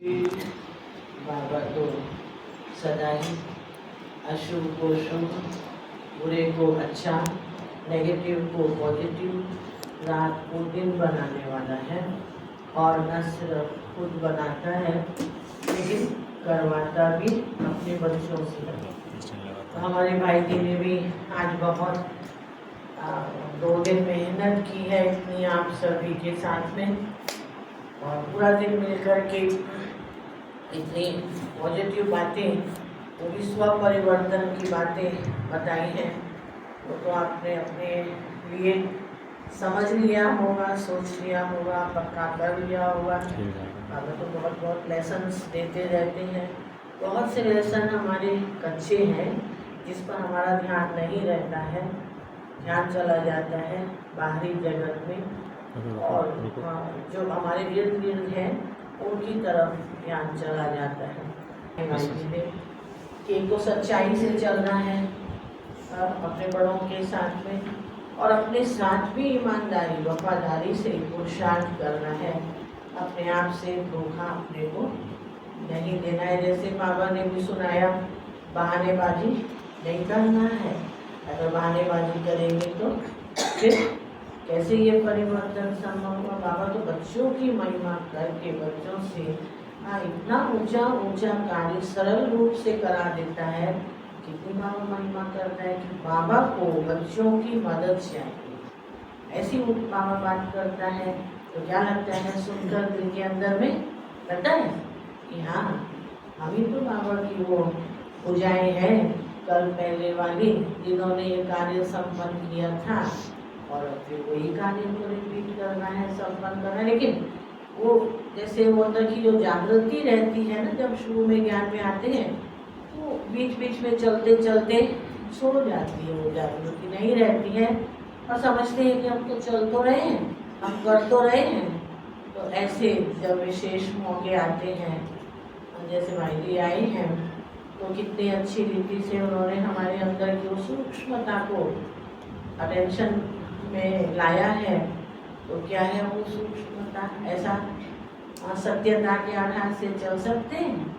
बाबा तो सदा ही अशुभ को शुभ, बुरे को अच्छा, नेगेटिव को पॉजिटिव, रात को दिन बनाने वाला है। और न सिर्फ खुद बनाता है लेकिन करवाता भी अपने बच्चों से। तो हमारे भाई जी ने भी आज बहुत 2 दिन मेहनत की है इतनी आप सभी के साथ में, और पूरा दिन मिलकर के इतनी पॉजिटिव बातें, तो विश्व परिवर्तन की बातें बताई हैं। वो तो आपने अपने लिए समझ लिया होगा, सोच लिया होगा, पक्का कर लिया होगा। बाबा तो बहुत बहुत लेसन्स देते रहते हैं। बहुत से लेसन हमारे कच्चे हैं जिस पर हमारा ध्यान नहीं रहता है, ध्यान चला जाता है बाहरी जगत में, और जो हमारे इर्द गिर्द हैं उनकी तरफ ध्यान चला जाता है। कि को सच्चाई से चलना है अपने बड़ों के साथ में, और अपने साथ भी ईमानदारी वफादारी से पुरुषार्थ करना है। अपने आप से धोखा अपने को नहीं देना है। जैसे बाबा ने भी सुनाया, बहानेबाजी नहीं करना है। अगर बहानेबाजी करेंगे तो फिर कैसे ये परिवर्तन संभव होगा। बाबा तो बच्चों की महिमा करके बच्चों से इतना ऊंचा ऊंचा कार्य सरल रूप से करा देता है। कितनी बाबा महिमा करता है कि बाबा को बच्चों की मदद चाहिए, ऐसी बाबा बात करता है। तो क्या लगता है सुनकर दिल के अंदर में, लगता है कि हाँ हम ही तो बाबा की वो पूजाएं हैं कल पहले वाली जिन्होंने ये कार्य संपन्न किया था, और फिर वही कार्य को रिपीट करना है, संपन्न करना है। लेकिन वो जैसे वो अंदर की जो जागृति रहती है ना, जब शुरू में ज्ञान में आते हैं तो बीच बीच में चलते चलते सो जाती है, वो जागृति नहीं रहती है, और समझते हैं कि हम तो चल तो रहे हैं, हम कर तो रहे हैं। तो ऐसे जब विशेष मौके आते हैं, जैसे भाई जी आए हैं, तो कितनी अच्छी रीति से उन्होंने हमारे अंदर की उस सूक्ष्मता को अटेंशन में लाया है। तो क्या है वो सूक्ष्मता, ऐसा सत्यता के आधार से चल सकते हैं,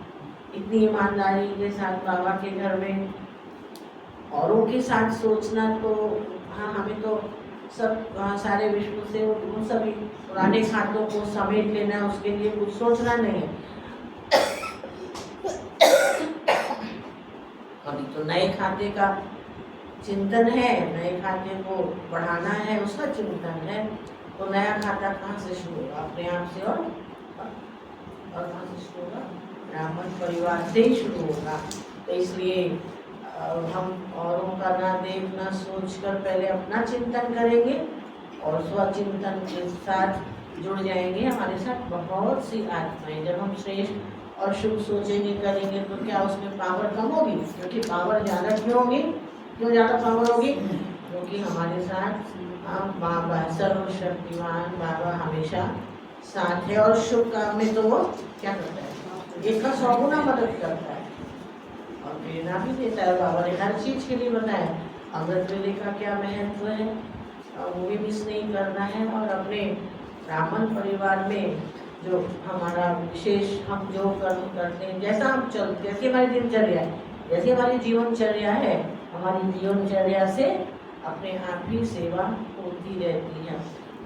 इतनी ईमानदारी के साथ बाबा के घर में औरों के साथ सोचना। तो हाँ, हमें तो सब सारे विश्व से उन सभी पुराने खातों को समेट लेना, उसके लिए कुछ सोचना नहीं है। अभी तो नए खाते का चिंतन है, नए खाते को बढ़ाना है, उसका चिंतन है। तो नया खाता कहाँ से शुरू होगा, अपने आप से, और कहाँ से शुरू होगा, ब्राह्मण परिवार से ही शुरू होगा। तो इसलिए हम औरों का ना देख ना सोच कर पहले अपना चिंतन करेंगे, और स्वचिंतन के साथ जुड़ जाएंगे। हमारे साथ बहुत सी आत्माएं, जब हम श्रेष्ठ और शुभ सोचेंगे करेंगे तो क्या उसमें पावर कम होगी? क्योंकि पावर ज़्यादा क्यों होगी, क्यों ज़्यादा पावर होगी? क्योंकि हमारे साथ बाबा सर्वशक्तिमान बाबा हमेशा साथ है, और शुभ काम में तो वो क्या करता है, एक का 100 गुना मदद करता है, और प्रेरणा भी देता है। बाबा ने हर चीज़ के लिए बताया। अमृत वेले का क्या महत्व है, वो भी मिस नहीं करना है। और अपने ब्राह्मण परिवार में जो हमारा विशेष हम जो कर्म करते हैं, जैसा हम चलते, जैसे हमारी दिनचर्या है, जैसे हमारी जीवनचर्या है, हमारी जीवनचर्या से अपने आप ही सेवा होती रहती है।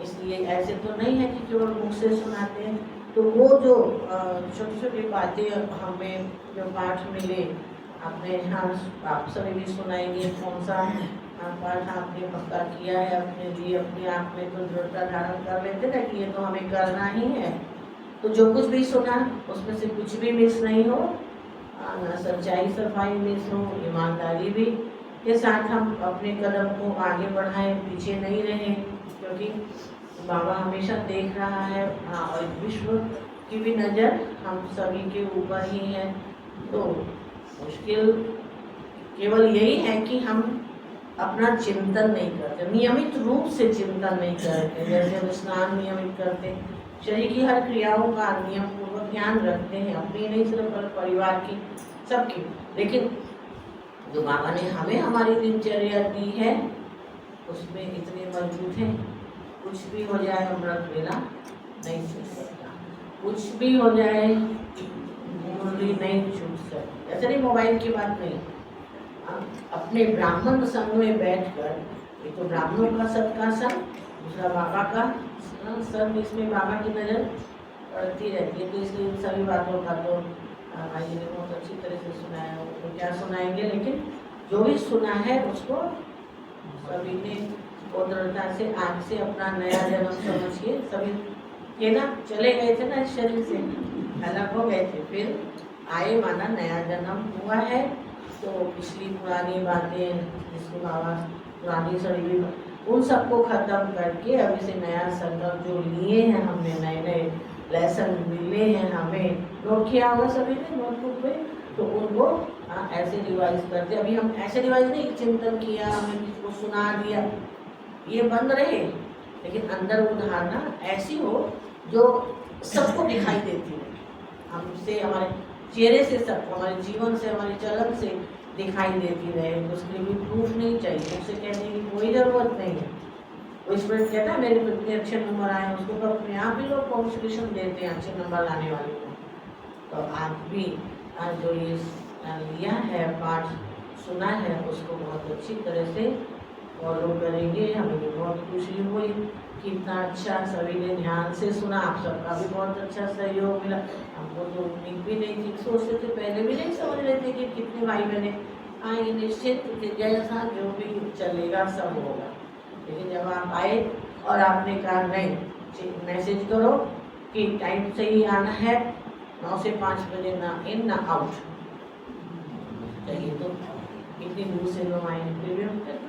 इसलिए ऐसे तो नहीं है कि केवल मुख से सुनाते हैं। तो वो जो छोटी छोटी बातें हमें जो पाठ मिले, आपने यहाँ आप सभी भी सुनाएंगे, कौन सा पाठ आपने पक्का किया है अपने लिए, अपने आप में तो दृढ़ता धारण कर लेते ना कि ये तो हमें करना ही है। तो जो कुछ भी सुना उसमें से कुछ भी मिस नहीं हो, ना सच्चाई सफाई मिस हो, ईमानदारी भी के साथ हम अपने कदम को आगे बढ़ाएं, पीछे नहीं रहें। क्योंकि बाबा हमेशा देख रहा है, और विश्व की भी नज़र हम सभी के ऊपर ही है। तो मुश्किल केवल यही है कि हम अपना चिंतन नहीं करते, नियमित रूप से चिंतन नहीं करते। जैसे हम स्नान नियमित करते, शरीर की हर क्रियाओं का नियम पूर्वक ध्यान रखते हैं, अपनी नहीं सिर्फ परिवार की, सबकी। लेकिन जो बाबा ने हमें हमारी दिनचर्या दी है उसमें इतने मजबूत हैं, कुछ भी हो जाए अमृत वेला नहीं छूट सकता, कुछ भी हो जाए नहीं छूट सकती। ऐसा नहीं मोबाइल की बात नहीं, अपने ब्राह्मण संघ में बैठकर, एक तो ब्राह्मणों का सबका संग, दूसरा बाबा का संग, इसमें बाबा की नज़र पड़ती रहती है। तो इसलिए सभी बातों का तो भाई जी ने बहुत अच्छी तरह से सुनाया, तो क्या सुनाएंगे, लेकिन जो भी सुना है उसको सभी ने उदारता से आज से अपना नया जन्म समझिए। सभी के ना चले गए थे ना इस शरीर से, अलग हो गए थे, फिर आए, माना नया जन्म हुआ है। तो पिछली पुरानी बातें जिसको बाबा पुरानी सड़ी हुई उन सबको ख़त्म करके अभी से नया संकल्प जो लिए हैं हमने, नए नए लेसन मिले हैं हमें, नोट किया होगा सभी ने नोटबुक में, तो उनको ऐसे रिवाइज करते। अभी हम ऐसे रिवाइज नहीं, चिंतन किया, हमें किसी को सुना दिया, ये बंद रहे, लेकिन अंदर वो धारणा ऐसी हो जो सबको दिखाई देती है, हमसे, हमारे चेहरे से, सबको, हमारे जीवन से, हमारे चलन से दिखाई देती रहे। उसके लिए भी प्रूफ नहीं चाहिए, उसे कहने की कोई ज़रूरत नहीं है। वो स्टूडेंट कहता है मेरे कितने अच्छे नंबर आए, उसको तो अपने आप ही लोग कॉन्सेंट्रेशन देते हैं अच्छे नंबर लाने वाले को। तो आप भी जो ये लिया है, पाठ सुना है, उसको बहुत अच्छी तरह से फॉलो करेंगे। हमें भी बहुत खुशी हुई, कितना अच्छा सभी ने ध्यान से सुना, आप सबका भी बहुत अच्छा सहयोग मिला। हमको तो उम्मीद भी नहीं थी, सोचते थे, पहले भी नहीं समझ रहे थे कि कितने भाई बहने आए, निश्चित जैसा जो भी चलेगा सब होगा। लेकिन जब आप आए और आपने कहा नहीं, मैसेज करो कि टाइम से ही आना है, 9 से 5 बजे, ना इन ना आउट चाहिए। तो इतनी दूर से लोग आए, फिर भी हम कहते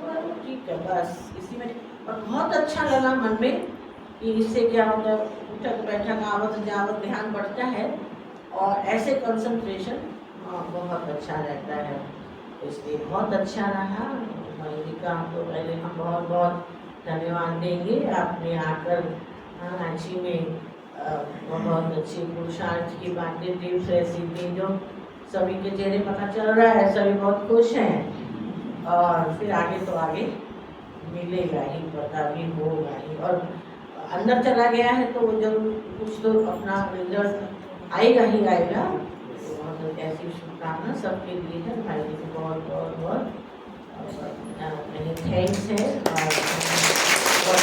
ठीक है, बस इसी में। और बहुत अच्छा लगा मन में कि इससे क्या होता है, उठक बैठक आवत जावत ध्यान बढ़ता है, और ऐसे कंसंट्रेशन बहुत अच्छा रहता है। इसलिए बहुत अच्छा रहा। भाई जी का तो पहले हम बहुत बहुत धन्यवाद देंगे, आपने आकर रांची में बहुत अच्छी पुरुषार्थ की बातें, टिप्स ऐसी दी जो सभी के चेहरे पता चल रहा है, सभी बहुत खुश हैं। और फिर आगे तो आगे मिलेगा ही, पता भी होगा ही, और अंदर चला गया है तो जब कुछ तो अपना रिजल्ट आएगा ही आएगा। तो ऐसी शुभकामना सबके लिए है। भाई जी को बहुत बहुत बहुत थैंक्स है। और